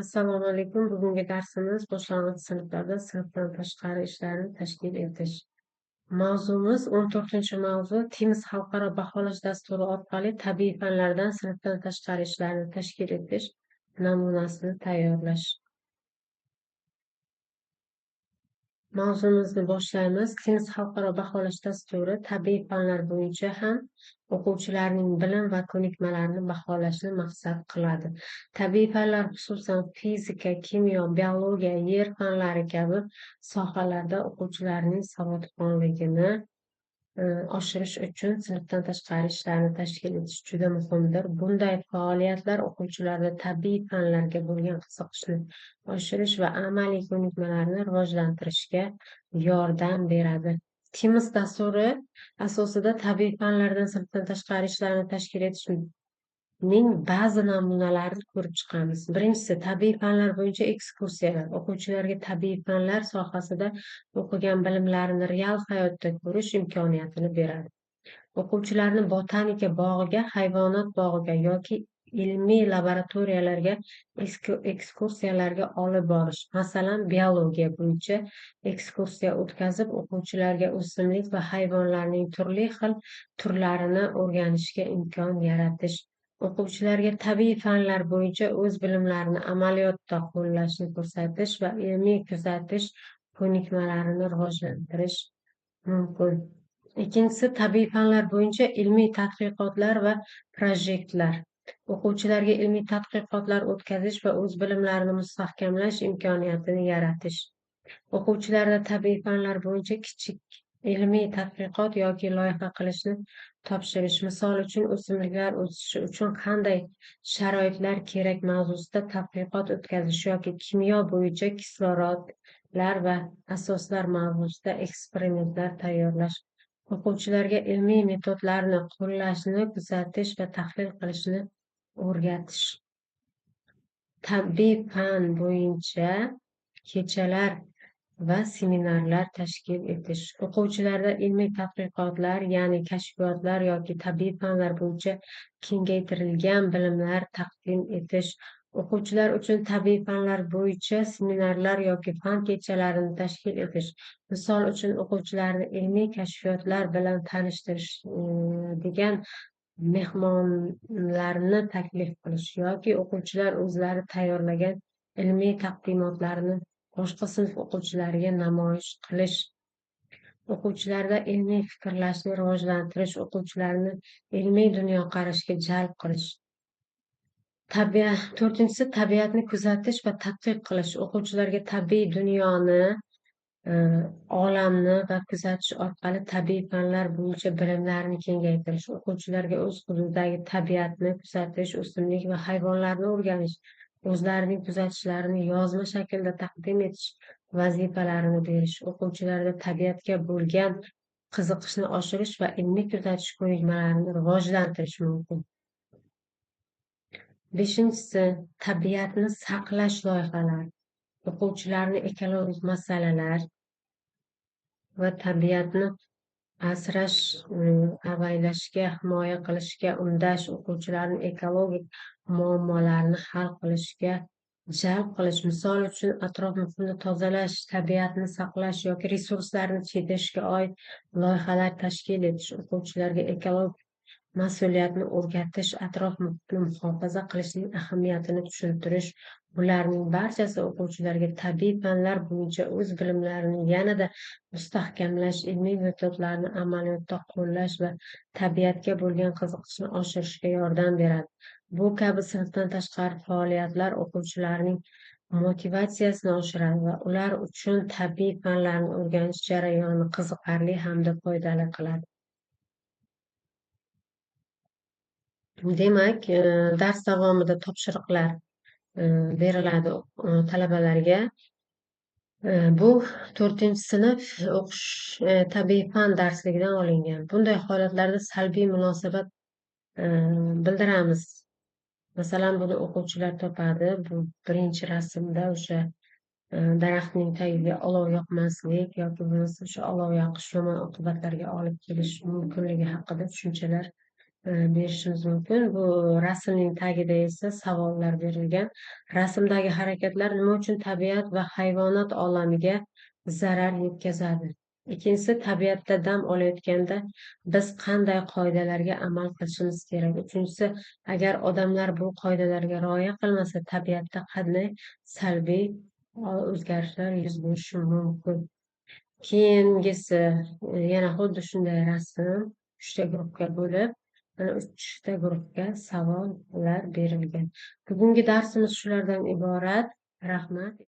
Assalomu alaykum. Bugungi darsimiz boshlang'ich sinflarda sinfdan tashqari ishlarni tashkil etish. Mavzumiz 14-mavzu Teams xalqaro baholash dasturi orqali tabiiy fanlardan sinfdan tashqari ishlarni tashkil etish namunasini tayyorlash. Mavzumizni boshlaymiz. Teams xalqaro baholash dasturi tabiiy fanlar bo'yicha ham o'quvchilarning bilim va ko'nikmalarini baholashni maqsad qiladi. Tabiiy fanlar, xususan fizika, kimyo, biologiya, yer fanlari kabi sohalarda o'quvchilarning savodxonligini oshirish uchun sinfdan tashqari ishlarni tashkil etish juda muhimdir. Bunday faoliyatlar o'quvchilarda tabiiy fanlarga bo'lgan qiziqishni oshirish va amaliy ko'nikmalarni rivojlantirishga yordam beradi. Teams dasturi asosida tabiiy fanlardan sinfdan tashqari ishlarni tashkil etishning ba'zi namunalarini ko'rib chiqamiz. Birinchisi, tabiiy fanlar bo'yicha ekskursiyalar. O'quvchilarga tabiiy fanlar sohasida o'qigan bilimlarini real hayotda ko'rish imkoniyatini beradi. O'quvchilarni botanika bog'iga, hayvonot bog'iga yoki ilmiy laboratoriyalarga ekskursiyalarga olib borish. Masalan, biologiya bo'yicha ekskursiya o'tkazib, o'quvchilarga o'simlik va hayvonlarning turli xil turlarini o'rganishga imkon yaratish. O'quvchilarga tabiiy fanlar bo'yicha o'z bilimlarini amaliyotda qo'llashni ko'rsatish va ilmiy kuzatish ko'nikmalarini rivojlantirish mumkin. Ikkinchisi, tabiiy fanlar bo'yicha ilmiy tadqiqotlar va projektlar. O'quvchilarga ilmiy tadqiqotlar o'tkazish va o'z bilimlarini mustahkamlash imkoniyatini yaratish. O'quvchilarda tabiiy fanlar bo'yicha kichik ilmiy tadqiqot yoki loyiha qilishni topshirish. Misol uchun, o'simliklar o'sishi uchun qanday sharoitlar kerak mavzusida tadqiqot o'tkazish yoki kimyo bo'yicha kislorodlar va asoslar mavzusida eksperimentlar tayyorlash. O'quvchilarga ilmiy metodlarni qo'llashni, kuzatish va tahlil qilishni o'rgatish. Tabiiy fan bo'yicha kechalar va seminarlar tashkil etish. O'quvchilarda ilmiy tadqiqotlar, ya'ni kashfiyotlar yoki tabiiy fanlar bo'yicha kengaytirilgan bilimlar taqdim etish. O'quvchilar uchun tabiiy fanlar bo'yicha seminarlar yoki fan kechalarini tashkil etish. Misol uchun, o'quvchilarni ilmiy kashfiyotlar bilan tanishtirish degan mehmonlarni taklif qilish yoki o'quvchilar o'zlari tayyorlagan ilmiy taqdimotlarni boshqa sinf o'quvchilariga namoyish qilish. O'quvchilarda ilmiy fikrlashni rivojlantirish, o'quvchilarni ilmiy dunyoqarashga jalb qilish. To'rtinchisi, tabiatni kuzatish va tadqiq qilish. O'quvchilarga tabiiy dunyoni, olamni va kuzatish orqali tabiiy fanlar bo'yicha bilimlarini kengaytirish. O'quvchilarga o'z hududidagi tabiatni kuzatish, o'simlik va hayvonlarni o'rganish, o'zlarining kuzatishlarini yozma shaklda taqdim etish vazifalarini berish. O'quvchilarda tabiatga bo'lgan qiziqishni oshirish va ilmiy kuzatish ko'nikmalarini rivojlantirish mumkin. Beshinchisi, tabiatni saqlash loyihalari. O'quvchilarni ekologik masalalar va tabiatni asrash, avaylashga, himoya qilishga undash, o'quvchilarni ekologik muammolarni hal qilishga jalb qilish. Misol uchun, atrof-muhitni tozalash, tabiatni saqlash yoki resurslarni tejashga oid loyihalar tashkil etish. O'quvchilarga ekologik mas'uliyatni o'rgatish, atrof-muhitni muhofaza qilishning ahamiyatini tushuntirish. Bularning barchasi o'quvchilarga tabiiy fanlar bo'yicha o'z bilimlarini yanada mustahkamlash, ilmiy metodlarni amaliyotda qo'llash va tabiatga bo'lgan qiziqishni oshirishga yordam beradi. Bu kabi sinfdan tashqari faoliyatlar o'quvchilarning motivatsiyasini oshiradi va ular uchun tabiiy fanlarni o'rganish jarayonini qiziqarli hamda foydali qiladi. Demak, dars davomida topshiriqlar beriladi talabalarga. Bu 4-sinf o'qish tabiiy fan darsligidan olingan. Bunday holatlarda salbiy munosabat bildiramiz. Masalan, buni o'quvchilar topadi. Bu birinchi rasmda o'sha daraxtning tagiga olov yoqmaslik yoki bo'lmasa o'sha olov yoqish yomon oqibatlarga olib kelishi mumkinligi haqida tushunchalar berishimiz mumkin. Bu rasmning tagida esa savollar berilgan. Rasmdagi harakatlar nima uchun tabiat va hayvonot olamiga zarar yetkazadi? Ikkinchisi, tabiatda dam olayotganda biz qanday qoidalarga amal qilishimiz kerak? Uchinchisi, agar odamlar bu qoidalarga rioya qilmasa, tabiatda qanday salbiy o'zgarishlar yuz berishi mumkin? Keyingisi yana xuddi shunday rasm 3 ta guruhga bo'lib, mana 3 ta guruhga savollar berilgan. Bugungi darsimiz shulardan iborat. Rahmat.